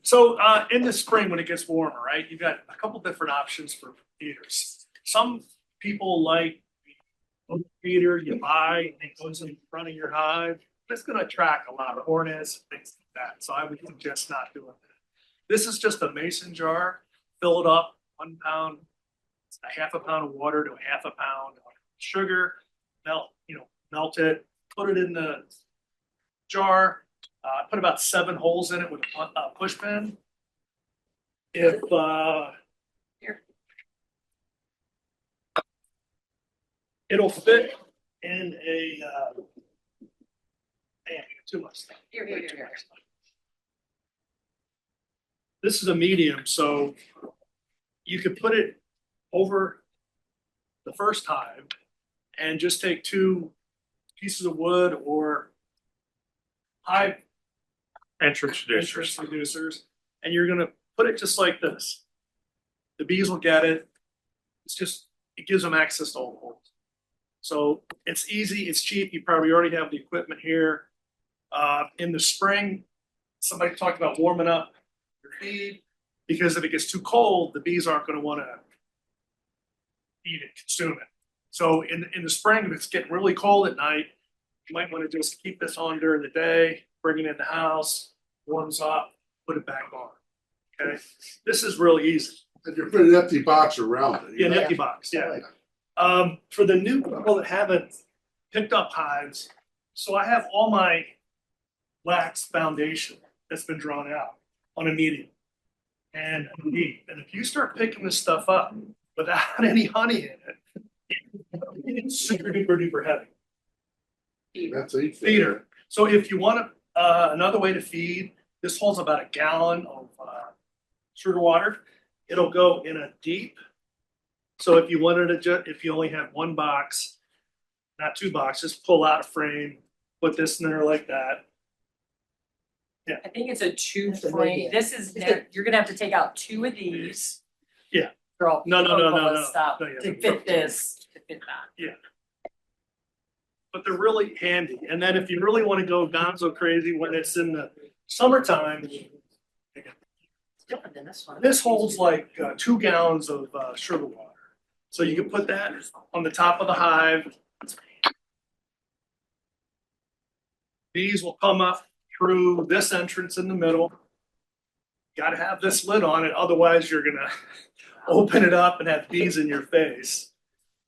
So in the spring when it gets warmer, right, you've got a couple different options for feeders. Some people like a feeder you buy and it goes in front of your hive. It's going to attract a lot of hornets, things like that. So I would suggest not doing that. This is just a mason jar. Fill it up, 1 pound, a half a pound of water to a half a pound of sugar. Melt it, put it in the jar. Put about 7 holes in it with a push pin. If it'll fit in a too much stuff. Here. This is a medium, so you could put it over the first hive and just take 2 pieces of wood or hive entrance reducers, and you're going to put it just like this. The bees will get it. It gives them access to all the holes. So it's easy, it's cheap. You probably already have the equipment here. In the spring, somebody talked about warming up your feed, because if it gets too cold, the bees aren't going to want to eat it, consume it. So in the spring, if it's getting really cold at night, you might want to just keep this on during the day, bring it in the house, warms up, put it back on. Okay, this is really easy. And you put an empty box around it. Yeah, an empty box. Yeah. For the new people that haven't picked up hives, so I have all my wax foundation that's been drawn out on a medium and a deep. And if you start picking this stuff up without any honey in it, it's super duper heavy. That's a feeder. So if you want another way to feed, this holds about a gallon of sugar water. It'll go in a deep. So if you wanted to, if you only have 1 box, not 2 boxes, pull out a frame, put this in there like that. Yeah, I think it's a 2 frame. This is you're gonna have to take out 2 of these. Yeah. No. Stop No, yeah. to fit this, to fit that. Yeah. But they're really handy. And then if you really want to go gonzo crazy when it's in the summertime, It's different than this one. this holds like 2 gallons of sugar water. So you can put that on the top of the hive. Bees will come up through this entrance in the middle. Got to have this lid on it, otherwise you're gonna open it up and have bees in your face.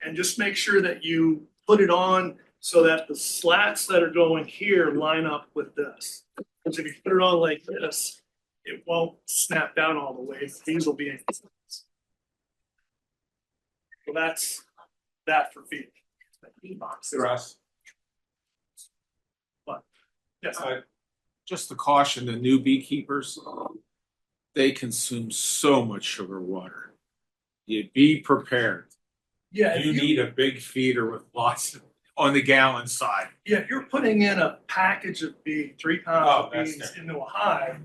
And just make sure that you put it on so that the slats that are going here line up with this. Because if you put it on like this, it won't snap down all the way. The bees will be in. So that's that for feeding. Russ. What? Yes. Just to caution the new beekeepers, they consume so much sugar water. You be prepared. Yeah. You need a big feeder with lots on the gallon side. Yeah, if you're putting in a package of 3 pounds of bees into a hive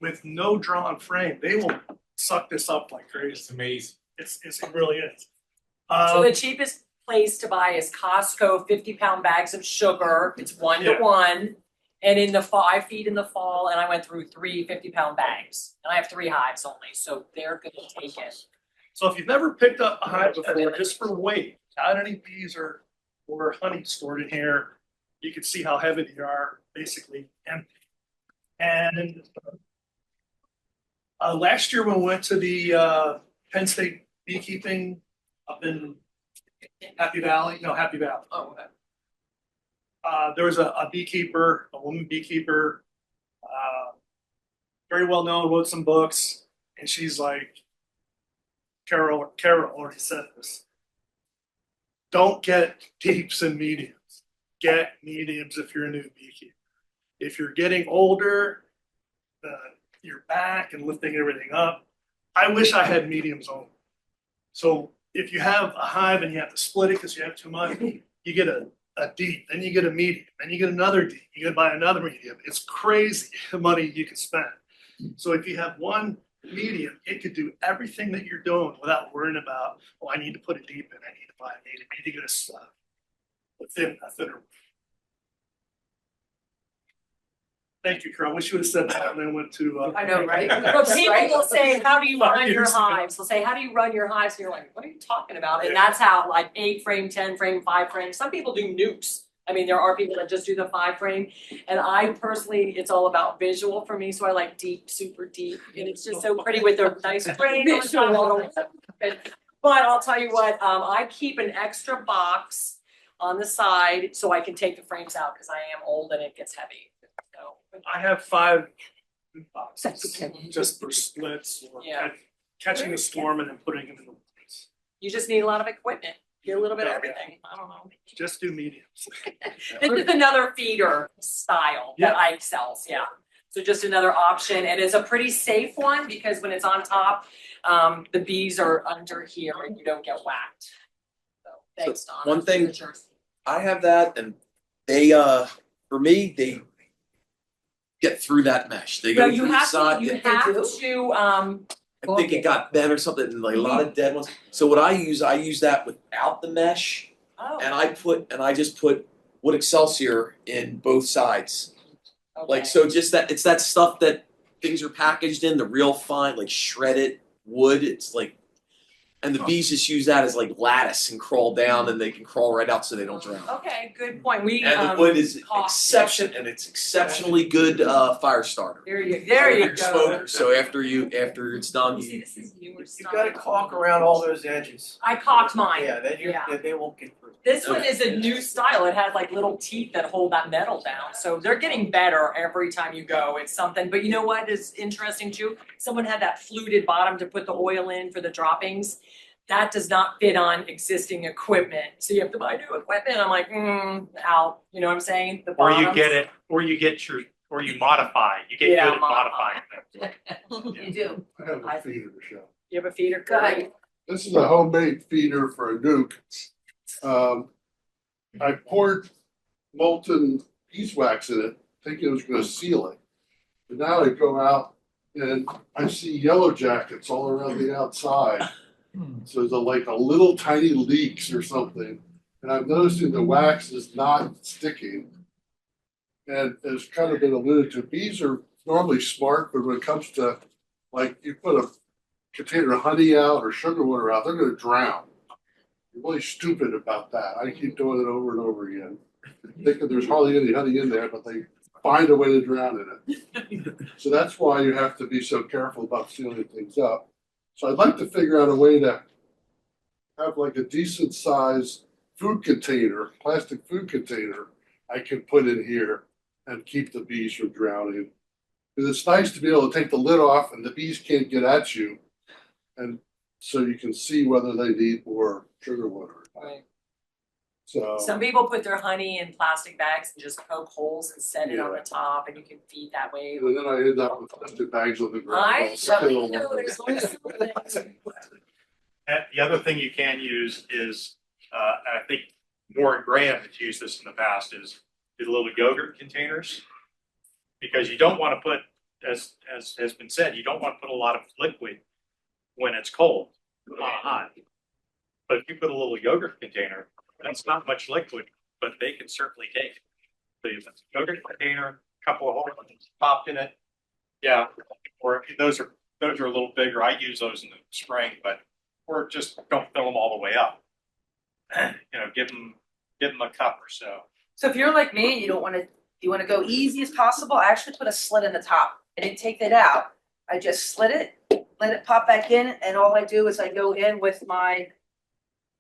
with no drawn frame, they will suck this up like crazy. It's amazing. It really is. So the cheapest place to buy is Costco, 50-pound bags of sugar. It's 1 to 1. And in the fall, I feed in the fall, and I went through 3 50-pound bags. And I have 3 hives only, so they're gonna take it. So if you've never picked up a hive before, just for weight, without any bees or honey stored in here, you can see how heavy they are, basically empty. And last year when we went to the Penn State beekeeping up in Happy Valley. Oh, okay. There was a beekeeper, a woman beekeeper, very well known, wrote some books, and she's like, Carol already said this. Don't get deeps and mediums. Get mediums if you're a new beekeeper. If you're getting older, your back and lifting everything up, I wish I had mediums only. So if you have a hive and you have to split it because you have too much, you get a deep, then you get a medium, then you get another deep, you gotta buy another medium. It's crazy the money you can spend. So if you have one medium, it could do everything that you're doing without worrying about, oh, I need to put a deep in, I need to buy a medium, I need to get a thinner. Thank you, Carl. Wish you would have said that when I went to. I know, right? But people will say, how do you Five run your years ago. hives? They'll say, how do you run your hives? And you're like, what are you talking about? And Yeah. that's how, like, 8 frame, 10 frame, 5 frame. Some people do nukes. I mean, there are people that just do the 5 frame. And I personally, it's all about visual for me. So I like deep, super deep. And it's just so pretty with a nice frame. But I'll tell you what, I keep an extra box on the side so I can take the frames out because I am old and it gets heavy. So I have 5 boxes, just for splits or Yeah. catching a storm and then putting them in the woods. you just need a lot of equipment. Get a little bit of everything. I don't know. Just do mediums. This is another feeder style that Ike sells, yeah. So just another option, and it's a pretty safe one because when it's on top, the bees are under here and you don't get whacked. So, thanks, Donna. one thing- I have that, and they for me they get through that mesh. They No, go you through the have side. to, you I have to, think it got bent or something, and like a lot of dead ones. So what I use that without the mesh, and I just put wood excelsior in both sides. Like, so just that, it's that stuff that things are packaged in, the real fine, like shredded wood. It's like, and the bees just use that as like lattice and crawl down, and they can crawl right out so they don't drown. Okay, good point. We, And the wood is caustic. it's exceptionally good fire starter. There you go. Smoker. So after it's done, You see, you this is newer You stuff. gotta caulk around all those edges. I caulked mine. Yeah, then Yeah. they won't get through. This one is a new style. It has like little teeth that hold that metal down. So they're getting better every time you go. It's something. But you know what is interesting too? Someone had that fluted bottom to put the oil in for the droppings. That does not fit on existing equipment. So you have to buy new equipment. I'm like, out. You know what I'm saying? The Or you bottoms. get it, or you modify, you get Yeah, good at modifying things. You do. I have a feeder to show. You have a feeder? Go ahead. This is a homemade feeder for a nuke. I poured molten beeswax in it, thinking it was gonna seal it. But now I go out and I see yellow jackets all around the outside. So there's like a little tiny leaks or something. And I'm noticing the wax is not sticking. And as kind of been alluded to, bees are normally smart, but when it comes to, like, you put a container of honey out or sugar water out, they're gonna drown. You're really stupid about that. I keep doing it over and over again. Thinking there's hardly any honey in there, but they find a way to drown in it. So that's why you have to be so careful about sealing things up. So I'd like to figure out a way to have like a decent size food container, plastic food container I can put in here and keep the bees from drowning. Because it's nice to be able to take the lid off and the bees can't get at you. And so you can see whether they need more sugar water. Right. So, Some people put their honey in plastic bags and just poke holes and set it on the top and you can feed that way. and then I end up with plastic bags on the ground. I know, there's always something. And the other thing you can use is, and I think Warren Graham has used this in the past, is the little yogurt containers. Because you don't want to put, as has been said, you don't want to put a lot of liquid when it's cold, hot. But if you put a little yogurt container, that's not much liquid, but they can certainly take it. So you have a yogurt container, couple of holes popped in it. Yeah, or if those are a little bigger. I use those in the spring, but or just don't fill them all the way up. You know, give them a cup or so. So if you're like me and you wanna go easy as possible, I actually put a slit in the top. I didn't take that out. I just slit it, let it pop back in, and all I do is I go in with my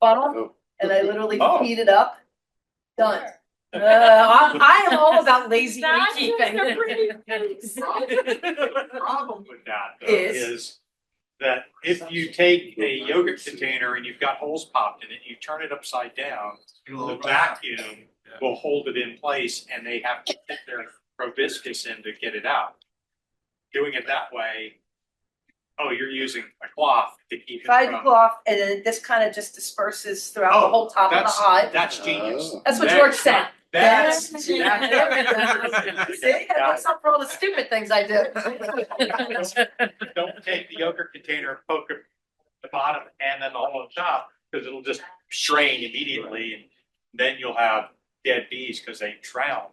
funnel and I literally Oh. heat it up. Done. I am all about lazy That's beekeeping. just a pretty face. The problem with that though Is? is that if you take a yogurt container and you've got holes popped in it, you turn it upside down, the vacuum will hold it in place and they have to put their proboscis in to get it out. Doing it that way, you're using a cloth to keep it If I from. go off and then this kind of just disperses throughout the whole top of the hive. That's genius. Oh. That's what George said. That's See, that makes up for all the stupid things I do. Don't take the yogurt container, poke it at the bottom and then the whole top, because it'll just strain immediately, and then you'll have dead bees because they drowned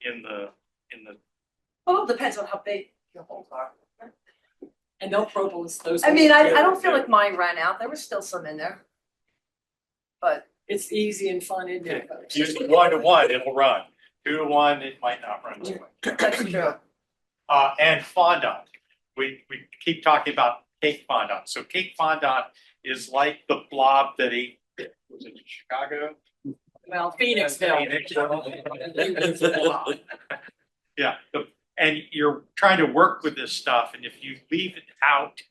in the Well, it depends on how big your holes are. And they'll propose those. I mean, holes, too. I don't feel like mine ran out. There was still some in there. But It's easy and fun, isn't it? Use 1 to 1, it'll run. 2 to 1, it might not run. so much. that's true. And fondant. We keep talking about cake fondant. So cake fondant is like the blob that ate, was it Chicago? Well, Phoenixville. Yeah, and you're trying to work with this stuff, and if you leave it out,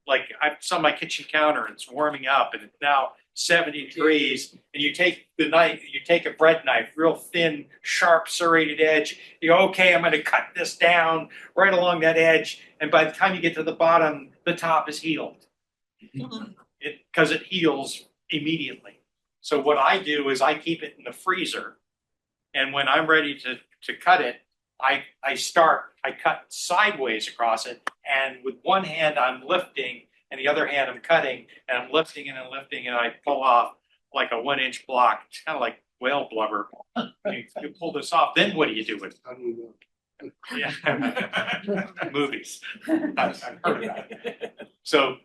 like I saw my kitchen counter, and it's warming up, and it's now 70 degrees, and you take the knife, you take a bread knife, real thin, sharp, serrated edge, you go, okay, I'm gonna cut this down right along that edge, and by the time you get to the bottom, the top is healed. Because it heals immediately. So what I do is I keep it in the freezer, and when I'm ready to cut it, I cut sideways across it, and with one hand I'm lifting, and the other hand I'm cutting, and I'm lifting and I'm lifting, and I pull off like a 1-inch block. It's kind of like whale blubber. You pull this off, then what do you do with it? How do you know? Yeah. Movies. I've heard about it. So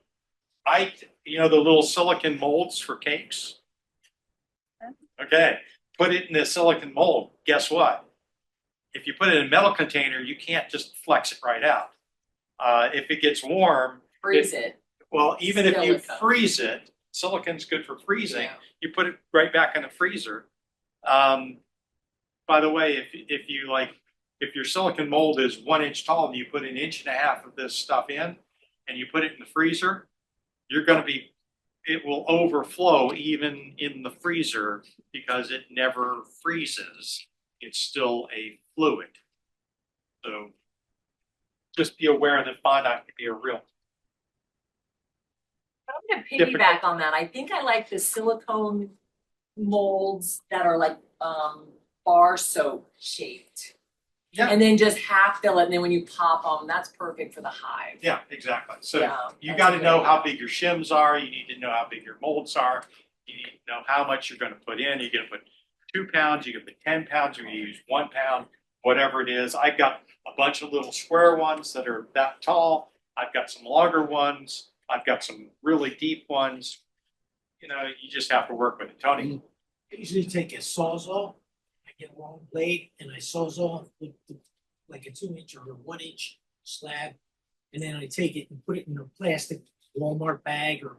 the little silicon molds for cakes. Okay, put it in the silicon mold. Guess what? If you put it in a metal container, you can't just flex it right out. If it gets warm, Freeze it. well, even if you Silicone. freeze it, silicon's good for freezing. Yeah. You put it right back in the freezer. By the way, if your silicon mold is 1 inch tall and you put 1.5 inches of this stuff in, and you put it in the freezer, it will overflow even in the freezer because it never freezes. It's still a fluid. So just be aware that fondant can be a real. I'm gonna piggyback on that. I think I like the silicone molds that are like bar soap shaped. Yeah. And then just half fill it, and then when you pop them, that's perfect for the hive. Yeah, exactly. So Yeah, you that's got to a know great how big your shims are. You need to know how big your molds are. You need to know how much you're going to put in. You're going to put 2 pounds. You're going to put 10 pounds. You're going to use 1 pound, whatever it is. I've got a bunch of little square ones that are that tall. I've got some longer ones. I've got some really deep ones. You just have to work with it. Tony? I usually take a sawzall, I get a long blade and I sawzall with like a 2-inch or a 1-inch slab. And then I take it and put it in a plastic Walmart bag or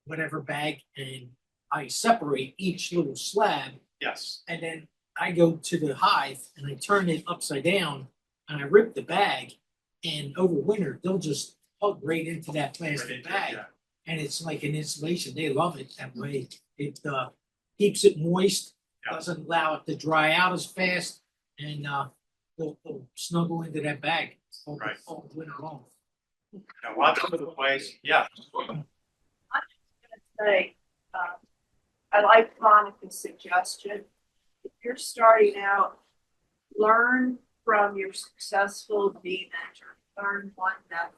whatever bag, and I separate each little slab, Yes. and then I go to the hive and I turn it upside down and I rip the bag, and over winter they'll just hug right into that plastic bag. Yeah. And it's like an insulation. They love it that way. It keeps it moist, Yeah. doesn't allow it to dry out as fast, and they'll snuggle into that bag all, Right. all winter long. Now, lots of other ways. Yeah. Say, I like Monica's suggestion. If you're starting out, learn from your successful bee mentor. Learn one method.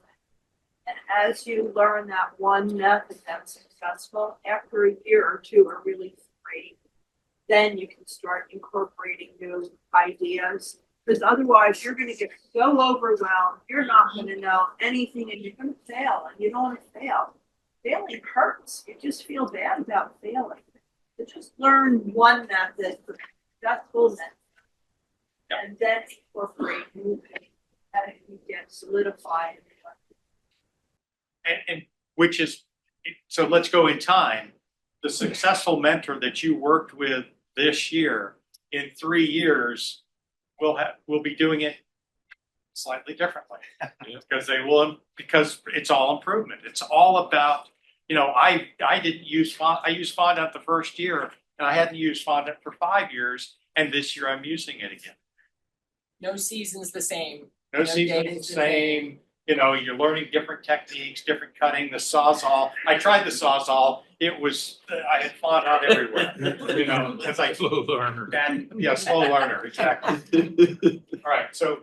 And as you learn that one method that's successful, after a year or two or really 3, then you can start incorporating new ideas. Because otherwise you're going to get so overwhelmed, you're not going to know anything, and you're going to fail, and you don't want to fail. Failing hurts. You just feel bad about failing. So just learn one method, the successful method, and then incorporate new things as you get solidified. And which is, so let's go in time. The successful mentor that you worked with this year, in 3 years, will be doing it slightly differently. Because it's all improvement. It's all about, I used fondant the first year, and I hadn't used fondant for 5 years, and this year I'm using it again. No season's the same. No season's day the is the same. You're learning different techniques, different cutting, the Sawzall. I tried the Sawzall. I had fondant everywhere, because I Slow learner. slow learner, exactly. All right, so